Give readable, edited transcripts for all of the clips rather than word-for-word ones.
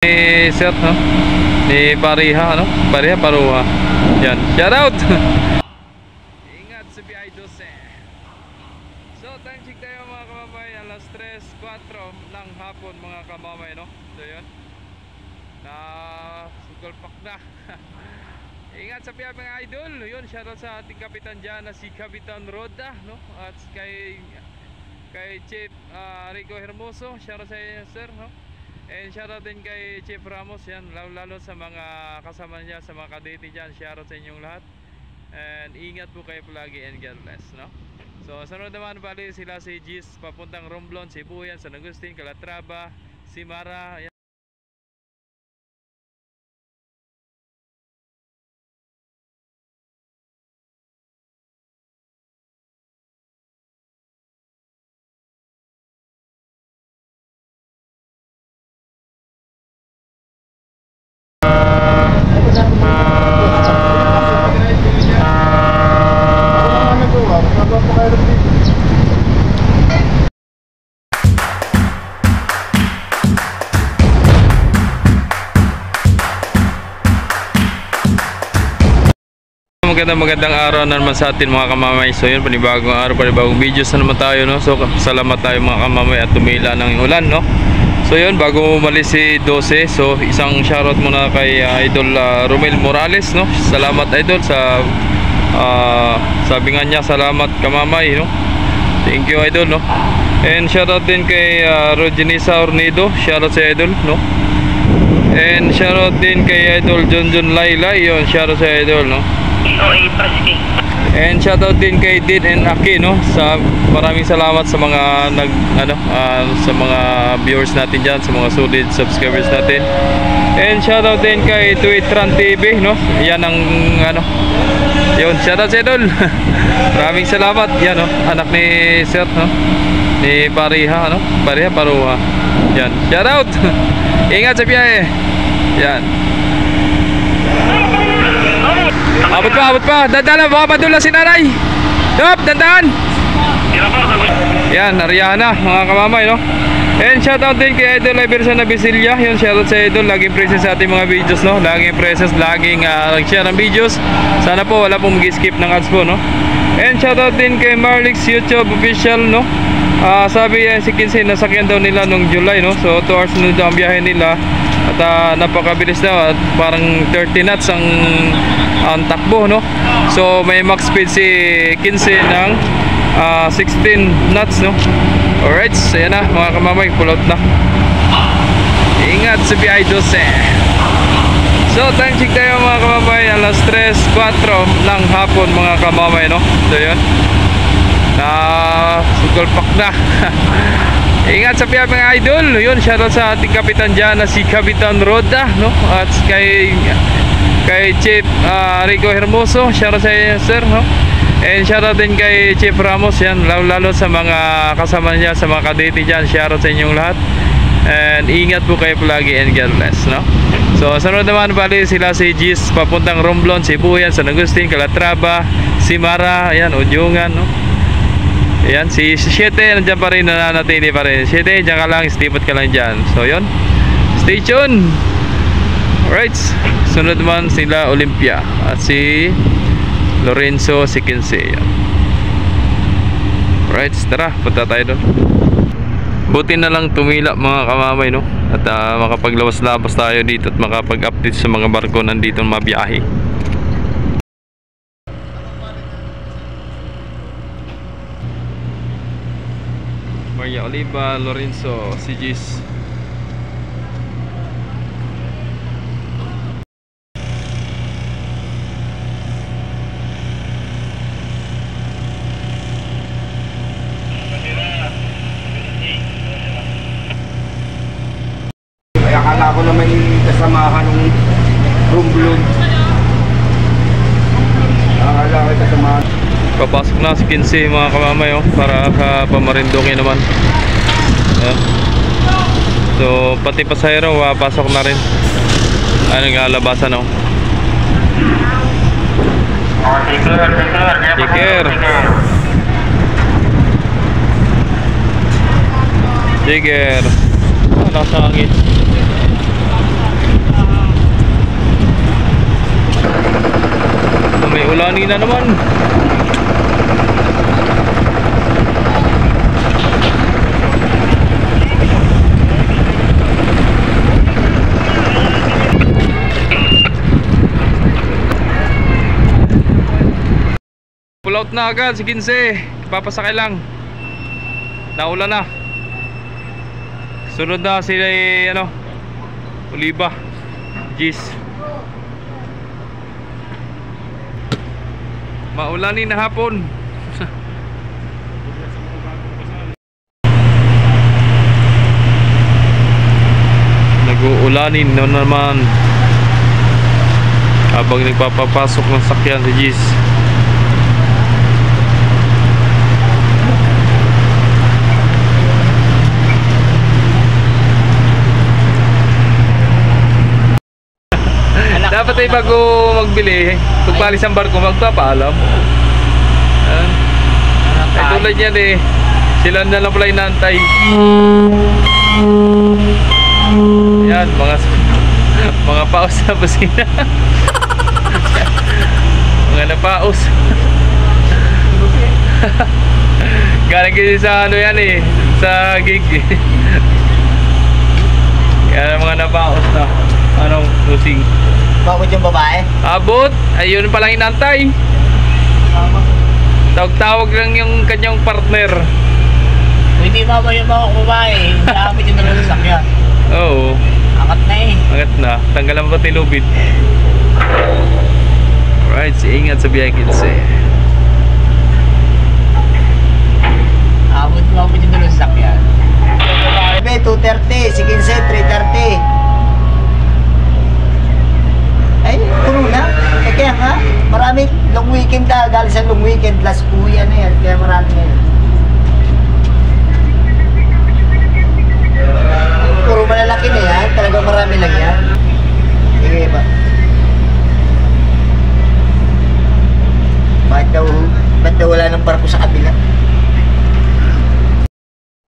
Ni Sir, no? Ni Pariha, ano? Pariha, Paruha. Yan, shout out! Ingat sa biyahe 12. So, time check tayo mga kamamay. Alas 3:04 ng hapon mga kamamay, no? So, yun. Na sugulpak na. Ingat sa biyahe mga idol. Yun, shout out sa ating kapitan dyan na si Kapitan Roda, no? At kay Chief Rico Hermoso. Shout out sa iyo, sir, no? And shoutout din kay Chief Ramos, yan, lalo sa mga kasama niya, sa mga kadete dyan. Shoutout sa inyong lahat. And ingat po kayo palagi and God bless, no? So sunod naman bali sila si Gis papuntang Romblon, Sibuyan, San Agustin, Calatrava, Simara, yan. Magandang araw na naman sa atin mga kamamay. So yun, panibagong araw, panibagong videos na naman tayo, no? So salamat tayo mga kamamay at tumila ng ulan, no? So yun, bago umalis si 12, so isang shoutout muna kay Idol Romel Morales, no? Salamat Idol sa sabi nga niya, salamat kamamay, no? Thank you Idol, no? And shoutout din kay Rogenisa Ornido, shoutout sa Idol, no? And shoutout din kay Idol John Laylay, yun, shoutout sa Idol, no? And shoutout din kay Din and Aki, no? Sa maraming salamat sa mga sa mga viewers natin diyan, sa mga solid subscribers natin. And shoutout din kay Twitran TV, no? Yan ang yun, shoutout sa Idol. Maraming salamat. Yan, no? Anak ni Sir, no? Ni Pariha, no? Pariha, Paruha. Yan, shoutout. Ingat sa biyahe. Yan. Abot pa, dandan, baka padula si nanay. Stop, dandan. Yan, Ariana, mga kamamay, no? And shoutout din kay Idol Iverson na Bisilia. Yun, shoutout sa Idol, laging present sa ating mga videos, no? Laging present, laging nag-share ng videos. Sana po wala pong mag-skip ng ads po, no? And shoutout din kay Marlix YouTube official, no? Sabi si Kinsey, nasakyan daw nila nung July, no? So 2 hours na daw ang biyahe nila. At napakabilis daw, at parang 30 knots ang takbo, no? So may max speed si Kinsey ng 16 knots, no? Alright, so yan na mga kamamay, pull out na. Ingat sa biyahe 12. So time check tayo mga kamamay, alas 3:04 ng hapon mga kamamay, no? So yun, na sugulpak na. Ingat sa biyahe mga idol. Yun, shoutout sa ating kapitan dyan na si Kapitan Roda, no? At kay Chief Rico Hermoso, shoutout sa iyo, sir, no? And shoutout din kay Chief Ramos, yan, lalo sa mga kasama niya, sa mga kadete dyan. Shoutout sa inyong lahat. And ingat po kayo palagi and God bless, no? So sunod naman bali sila si Gis papuntang Romblon, Sibuyan, San Agustin, Calatrava, Simara, ayan, Udyungan, no? Ayan, si 7 nandiyan pa rin, nananatili pa rin. 7, dyan ka lang, stipot ka lang dyan. So yun, stay tuned. Alright, sunod naman sila Olympia at si Lorenzo, si Kinsey. Alright, tara, punta tayo doon. Buti na lang tumila mga kamamay, no? At makapaglawas-labas tayo dito at makapag-update sa mga barko nandito na mabiyahe. Maria Oliva, Lorenzo, si Gis. Kaya akala ko na may kasamahan ng Romblon. Akala ko kasamahan. Papasok na si Kinsey mga kamamay, oh, para pamarindoke naman. Ayan. So pati pasahero papasok na rin. Ay, naglalabasan, oh. Take care. Tiger. Nasa hangin. Maulani na naman. Pull out na agad si 15. Papasakay lang. Naulan na. Sunod na sila ano, Oliva, Gis. Maulanin na hapon. Nag-uulanin na naman habang nagpapapasok ng sakyan si Gis. Dapat ay bago magbili, pagpalis ang barko, magpapaalam. Ay tulad yan eh, sila na lang pala inantay. Yan, mga paus na busina. Mga napaus. Galing kasi sa ano yan eh, sa gig eh. Yan mga napaus na anong lusing. Bakit yung babae? Abot, ayun palang inantay. Tawag-tawag lang yung kanyang partner. Hindi mama yung mga babae, gamit yung dalawang sasakyan. Oo. Angat na eh. Angat na, tanggalan pa tilubid. Alright, ingat sa biyahe 15. Abot yung dalawang sasakyan. 2:30, si 15, 3:30. Ay, puno na. Eh kaya nga, marami long weekend ka, galing sa long weekend, last uwi na yan, kaya marami ngayon. Puro malalaki na yan, talagang marami lang yan. Sige ba? Ba't daw wala ng barko sa kabila?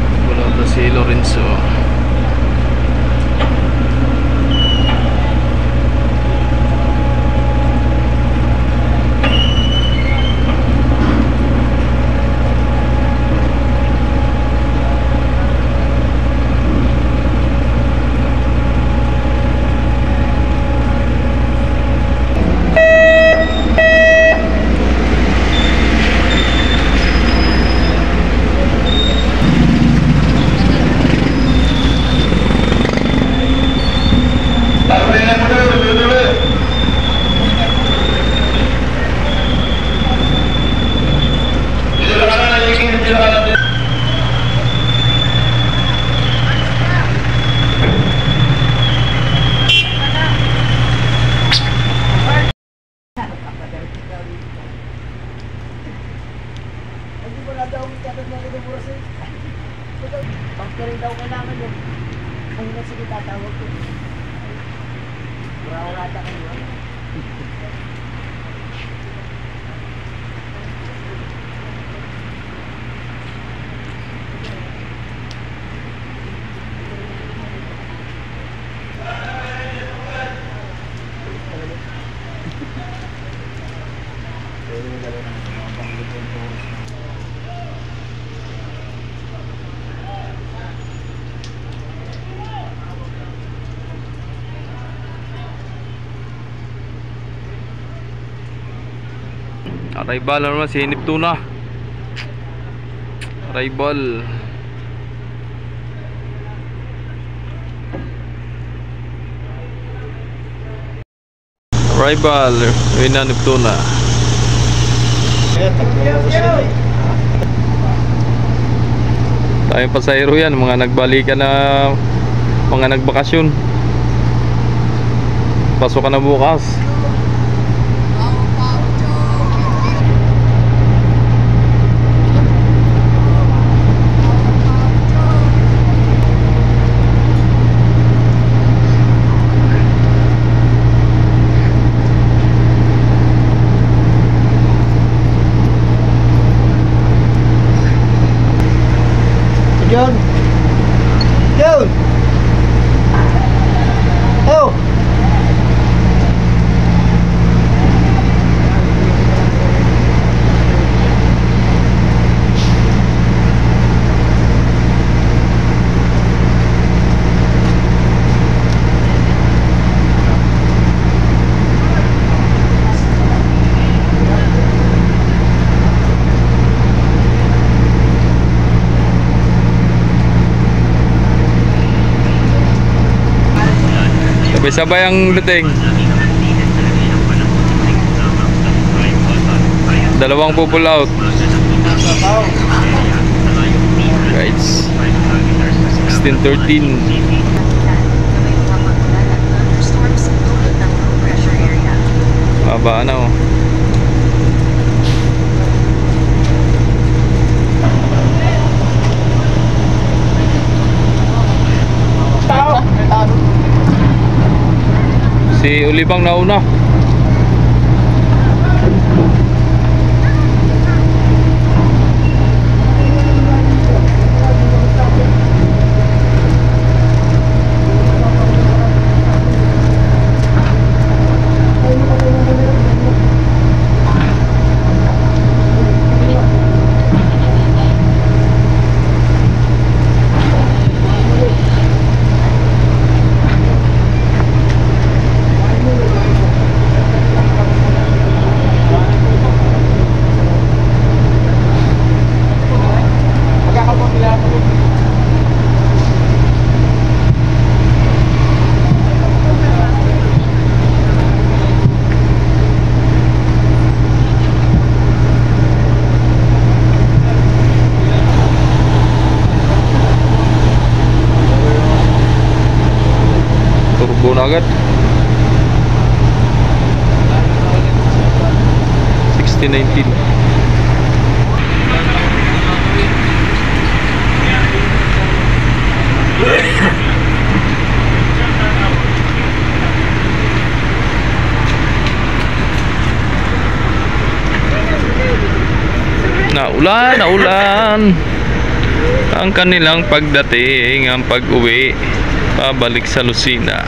Wala na si Lorenzo. Pagkarin daw kailangan yun. Ang nga sige tatawag ko. Wala ata kayo. Arrival na naman si Neptuna. Arrival. Arrival, Rina Neptuna. Tayong pasahero yan, mga nagbalikan na, mga nagbakasyon. Pasok ka na bukas. John! John! Oh! Sabay-sabay ang dating. Dalawang pull out. Guys. 16-13. Baba na oh. Si Ulibang nauna. Turbo na agad. 16-19. Naulan ang kanilang pagdating, ang pag-uwi pabalik sa Lucena.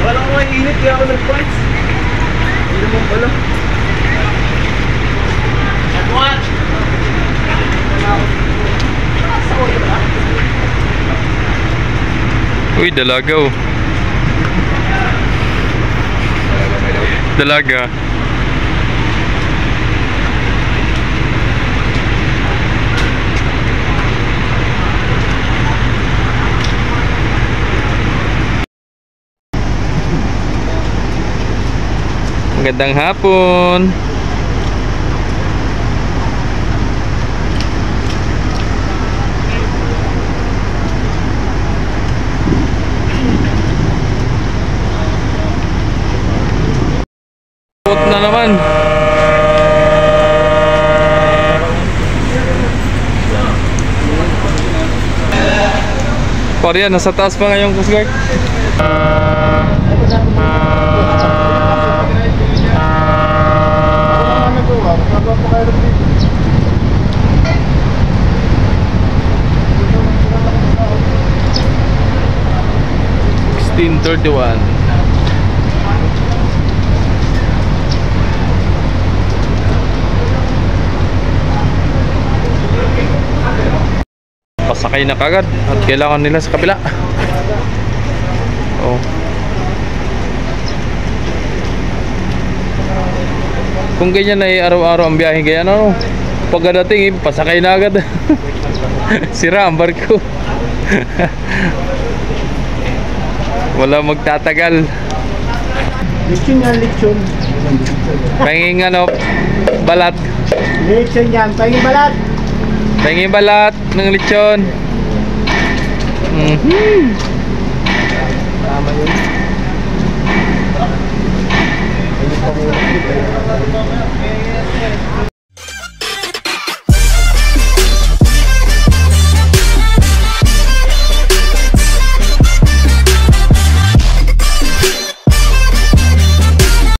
Wala ko mainit kaya ako nag-points. Hindi naman pala. What? Uy, dalaga oh. Dalaga. Magandang hapon. Na naman. Parian, nasa taas pa ngayong Coast Guard. $16.31. Pasakay na kagad at kailangan nila sa kabila. Oh. Kung ganyan ay araw-araw ang biyahe ganyan, ano, pagdating pasakay na agad. Sira ang barko. Wala magtatagal. Lechon yan, lechon. Pahinging ano, balat. Lechon yan, pahinging balat. Pahinging balat ng lechon.